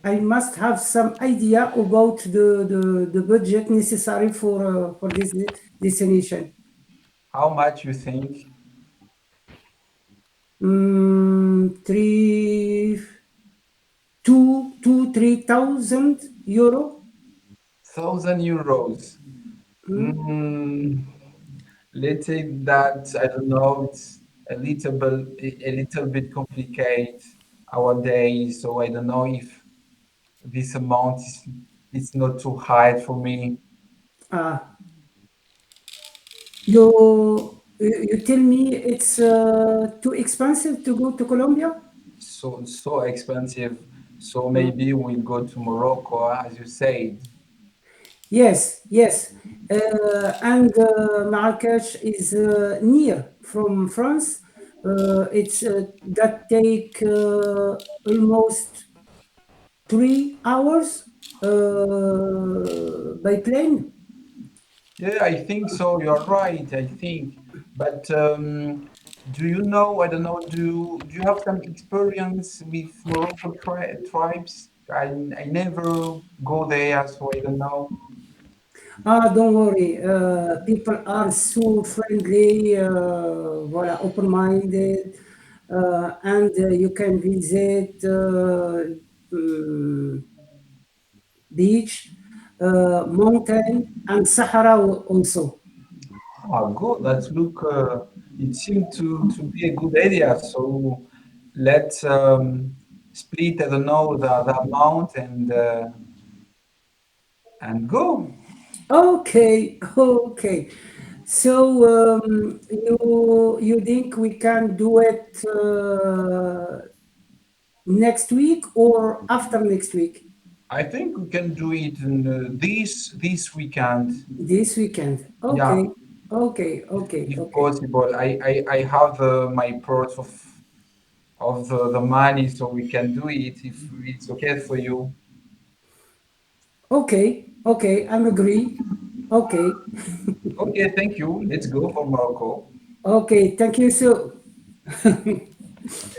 I must have some idea about the budget necessary for this destination. How much you think? Three, two, 3,000 euro. 1,000 euros. Mm, let's say that I don't know. It's a little bit complicated our days. So I don't know if this amount is not too high for me. Uh, you tell me it's too expensive to go to Colombia? So expensive. So Mm. maybe we'll go to Morocco, as you said. Yes, yes. And Marrakesh is near from France. It's that take almost 3 hours by plane. Yeah, I think so. You're right, I think. But do you know, I don't know, do you have some experience with Moroccan tribes? I never go there, so I don't know. Don't worry. People are so friendly, voilà, open-minded, and you can visit mm, beach, mountain, and Sahara also. Ah, good. It seemed to be a good idea. So let's split, I don't know, the amount and go. Okay, okay. So you think we can do it next week or after next week? I think we can do it in this weekend. This weekend. Yeah, Okay, okay, okay, if okay. possible. I have my part of the money, so we can do it if it's okay for you. Okay, okay, I'm agree. Okay, Okay, thank you. Let's go for Morocco. okay, thank you so.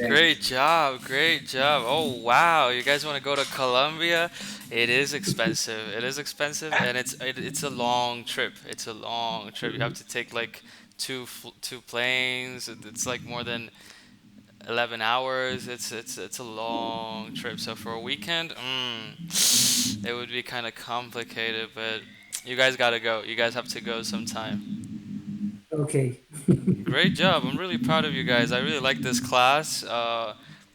Great Thanks. job, great job. Oh wow, you guys want to go to Colombia? It is expensive. It is expensive, and it's a long trip. It's a long trip. You have to take like two planes. It's like more than 11 hours. It's a long trip. So for a weekend, it would be kind of complicated. But you guys gotta go. You guys have to go sometime. Okay, Great job. I'm really proud of you guys. I really like this class.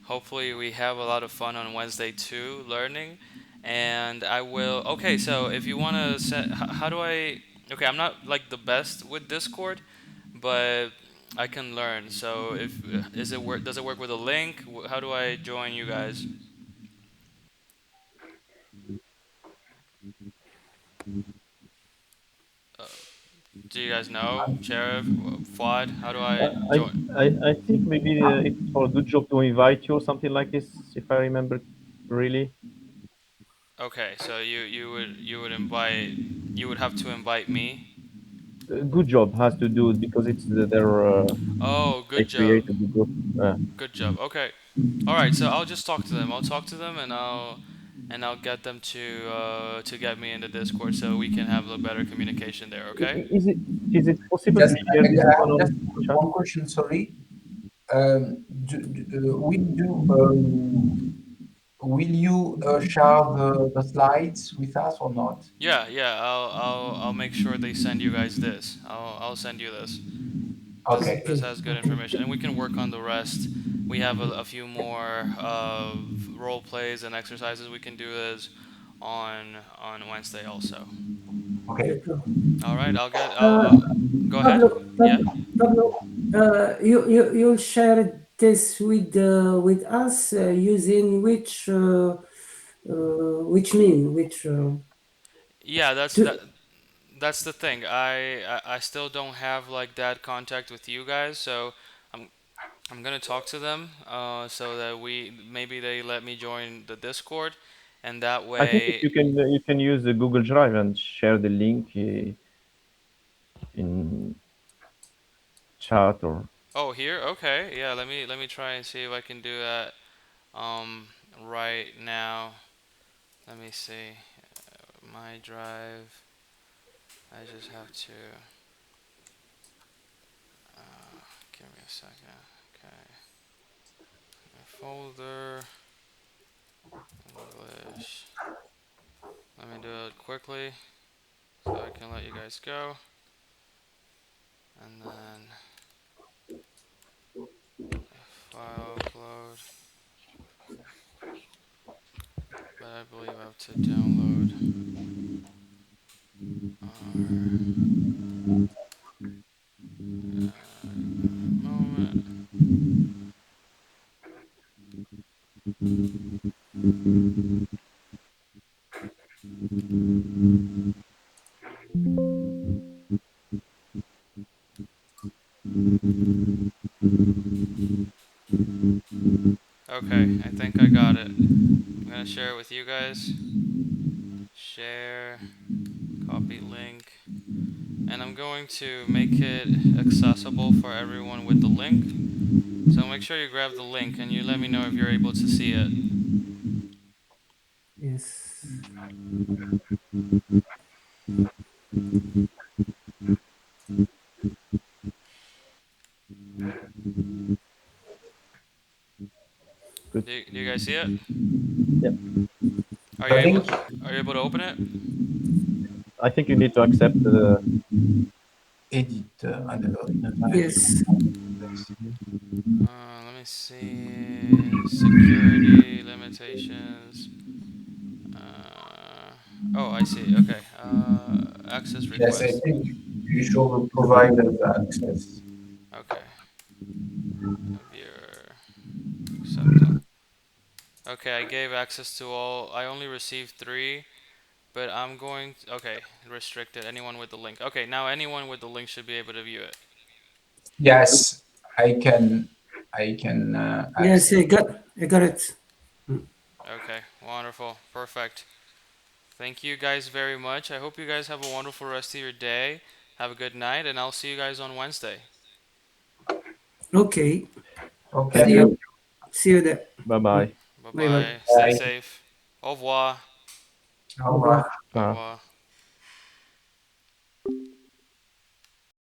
Hopefully, we have a lot of fun on Wednesday too, learning. And I will. Okay, so if you want to set, how do I? Okay, I'm not like the best with Discord, but I can learn. So if is it work? Does it work with a link? How do I join you guys? Uh, do you guys know, Sheriff, Fuad? How do Uh, I I, join? I think maybe it's for a good job to invite you or something like this, if I remember really. Okay, so you would invite you would have to invite me. Good job has to do it because it's Oh, they good job. created the group. Good job. Okay. All right, so I'll just talk to them. I'll talk to them and I'll get them to get me in the Discord so we can have a better communication there, okay? Is it possible Just to share I this have one just on chat? one question. Sorry. Will you share the slides with us or not? Yeah, yeah. I'll make sure they send you guys this. I'll send you this. Okay. This has good information, and we can work on the rest. We have a few more role plays and exercises we can do this on Wednesday also. Okay. All right, I'll get. Uh, Go ahead. Yeah. Pablo, you'll share this with us using which Yeah, to, that's the thing. I still don't have like that contact with you guys, so I'm I'm gonna talk to them so that we maybe they let me join the Discord, and that I think if way. you can use the Google Drive and share the link in chat or Oh, here. Okay. Yeah. Let me try and see if I can do that. Right now. Let me see. My drive. I just have to. Give me a second. Okay. My folder. English. Let me do it quickly so I can let you guys go. And then file upload. But I believe I have to download moment. Okay, I think I got it. I'm gonna share it with you guys. Share, copy link, and I'm going to make it accessible for everyone with the link. So make sure you grab the link and you let me know if you're able to see it. yes. Do you guys see it? yeah. Are you The able link, are you able to open it? I think you need to accept the edit. I don't know. Yes. Let me see. Security limitations. Oh, I see. Okay. Access Yes, I request. think you should provide us access. Okay. Viewer acceptance. Okay, I gave access to all. I only received 3, but I'm going to, okay, restricted. Anyone with the link. Okay, now anyone with the link should be able to view it. Yes, I can. Yes, Access. I got it. Okay, wonderful. Perfect. Thank you guys very much. I hope you guys have a wonderful rest of your day. Have a good night, and I'll see you guys on Wednesday. Okay. Okay. See you. See you there. bye bye. Bye bye. Bye bye. Stay Bye. safe. Au revoir. Au Au revoir. revoir. Au Ah. revoir.